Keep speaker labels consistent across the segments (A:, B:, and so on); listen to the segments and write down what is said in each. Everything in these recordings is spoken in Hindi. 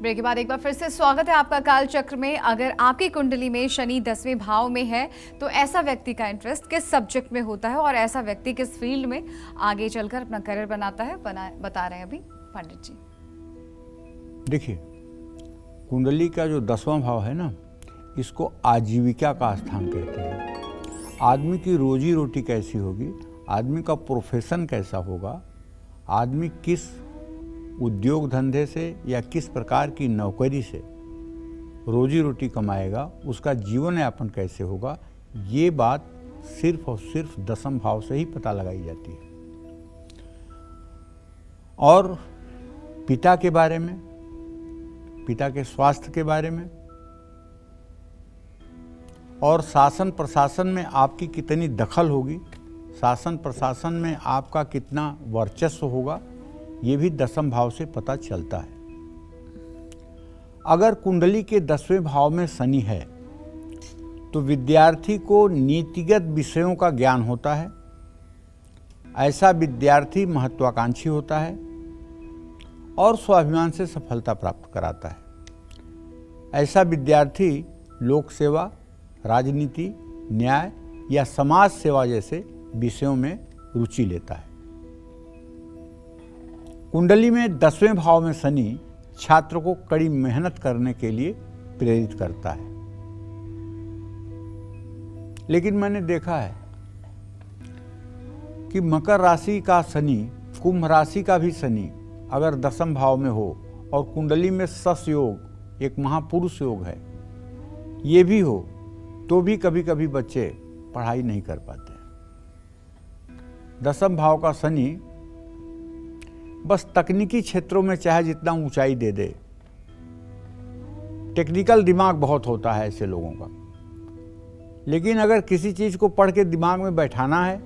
A: ब्रेक के बाद एक बार फिर से स्वागत है आपका काल चक्र में। अगर आपकी कुंडली में शनि 10वें भाव में है तो ऐसा व्यक्ति का इंटरेस्ट किस सब्जेक्ट में होता है और ऐसा व्यक्ति किस फील्ड में आगे चलकर अपना करियर बनाता है, बता रहे हैं अभी पंडित जी।
B: देखिए, कुंडली का जो 10वां भाव है ना, इसको आजीविका का स्थान कहते हैं। आदमी की रोजी रोटी कैसी होगी, आदमी का प्रोफेशन कैसा होगा, आदमी किस उद्योग धंधे से या किस प्रकार की नौकरी से रोजी रोटी कमाएगा, उसका जीवन यापन कैसे होगा, ये बात सिर्फ और सिर्फ 10वें भाव से ही पता लगाई जाती है। और पिता के बारे में, पिता के स्वास्थ्य के बारे में और शासन प्रशासन में आपकी कितनी दखल होगी, शासन प्रशासन में आपका कितना वर्चस्व होगा, ये भी 10वें भाव से पता चलता है। अगर कुंडली के 10वें भाव में शनि है तो विद्यार्थी को नीतिगत विषयों का ज्ञान होता है। ऐसा विद्यार्थी महत्वाकांक्षी होता है और स्वाभिमान से सफलता प्राप्त कराता है। ऐसा विद्यार्थी लोक सेवा, राजनीति, न्याय या समाज सेवा जैसे विषयों में रुचि लेता है। कुंडली में 10वें भाव में शनि छात्र को कड़ी मेहनत करने के लिए प्रेरित करता है। लेकिन मैंने देखा है कि मकर राशि का शनि, कुंभ राशि का भी शनि अगर 10वें भाव में हो और कुंडली में सस योग, एक महापुरुष योग है, ये भी हो, तो भी कभी कभी बच्चे पढ़ाई नहीं कर पाते। 10वें भाव का शनि बस तकनीकी क्षेत्रों में चाहे जितना ऊंचाई दे दे, टेक्निकल दिमाग बहुत होता है ऐसे लोगों का, लेकिन अगर किसी चीज को पढ़ के दिमाग में बैठाना है,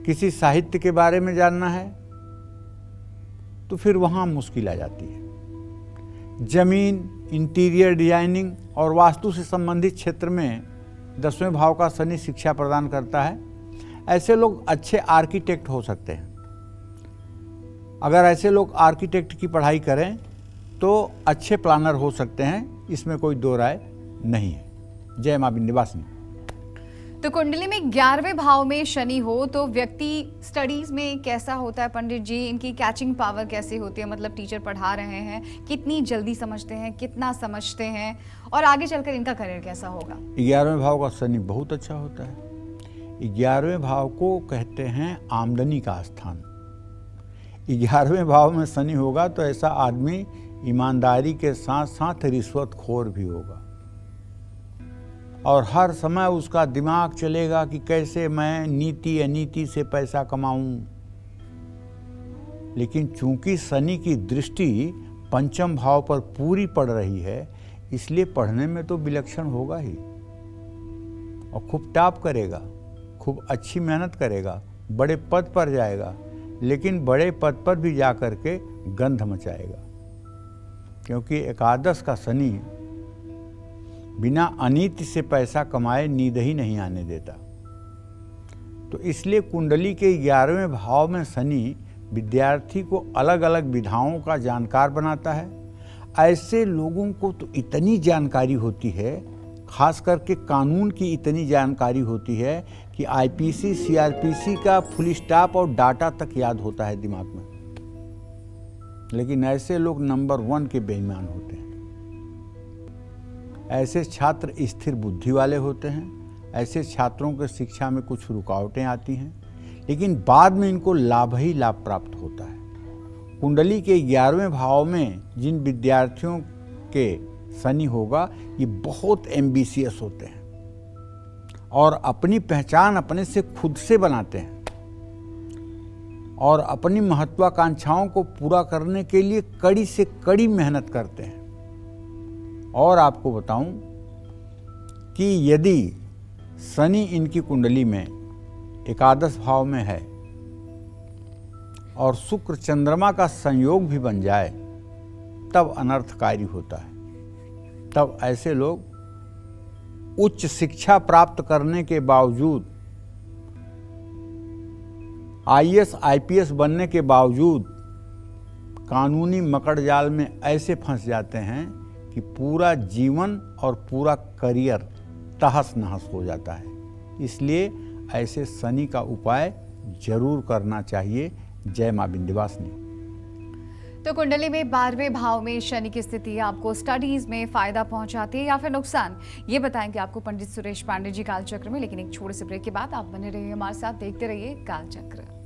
B: किसी साहित्य के बारे में जानना है, तो फिर वहां मुश्किल आ जाती है। जमीन, इंटीरियर डिजाइनिंग और वास्तु से संबंधित क्षेत्र में 10वें भाव का शनि शिक्षा प्रदान करता है। ऐसे लोग अच्छे आर्किटेक्ट हो सकते हैं। अगर ऐसे लोग आर्किटेक्ट की पढ़ाई करें तो अच्छे प्लानर हो सकते हैं, इसमें कोई दो राय नहीं है। जय मां विंध्यवासिनी।
A: तो कुंडली में 11वें भाव में शनि हो तो व्यक्ति स्टडीज में कैसा होता है पंडित जी? इनकी कैचिंग पावर कैसी होती है? मतलब टीचर पढ़ा रहे हैं, कितनी जल्दी समझते हैं, कितना समझते हैं, और आगे चलकर इनका करियर कैसा होगा?
B: 11वें भाव का शनि बहुत अच्छा होता है। 11वें भाव को कहते हैं आमदनी का स्थान। 11वें भाव में शनि होगा तो ऐसा आदमी ईमानदारी के साथ साथ रिश्वतखोर भी होगा और हर समय उसका दिमाग चलेगा कि कैसे मैं नीति अनीति से पैसा कमाऊं। लेकिन चूंकि शनि की दृष्टि 5वें भाव पर पूरी पड़ रही है, इसलिए पढ़ने में तो विलक्षण होगा ही और खूब टॉप करेगा, खूब अच्छी मेहनत करेगा, बड़े पद पर जाएगा, लेकिन बड़े पद पर भी जाकर के गंध मचाएगा, क्योंकि एकादश का शनि बिना अनीति से पैसा कमाए नींद ही नहीं आने देता। तो इसलिए कुंडली के 11वें भाव में शनि विद्यार्थी को अलग अलग विधाओं का जानकार बनाता है। ऐसे लोगों को तो इतनी जानकारी होती है, खास करके कानून की इतनी जानकारी होती है कि आईपीसी, सीआरपीसी का फुल स्टॉप और डाटा तक याद होता है दिमाग में। लेकिन ऐसे लोग नंबर 1 के बेईमान होते हैं। ऐसे छात्र स्थिर बुद्धि वाले होते हैं। ऐसे छात्रों के शिक्षा में कुछ रुकावटें आती हैं, लेकिन बाद में इनको लाभ ही लाभ प्राप्त होता है। कुंडली के 11वें भाव में जिन विद्यार्थियों के शनि होगा, ये बहुत एम्बिशियस होते हैं और अपनी पहचान अपने से खुद से बनाते हैं और अपनी महत्वाकांक्षाओं को पूरा करने के लिए कड़ी से कड़ी मेहनत करते हैं। और आपको बताऊं कि यदि शनि इनकी कुंडली में एकादश भाव में है और शुक्र चंद्रमा का संयोग भी बन जाए, तब अनर्थकारी होता है। तब ऐसे लोग उच्च शिक्षा प्राप्त करने के बावजूद, आईएएस आईपीएस बनने के बावजूद कानूनी मकड़जाल में ऐसे फंस जाते हैं कि पूरा जीवन और पूरा करियर तहस नहस हो जाता है। इसलिए ऐसे शनि का उपाय जरूर करना चाहिए। जय मां विंध्यवासिनी।
A: तो कुंडली में 12वें भाव में शनि की स्थिति आपको स्टडीज में फायदा पहुंचाती है या फिर नुकसान, ये बताएंगे आपको पंडित सुरेश पांडे जी कालचक्र में। लेकिन एक छोटे से ब्रेक के बाद आप बने रहिए हमारे साथ, देखते रहिए कालचक्र।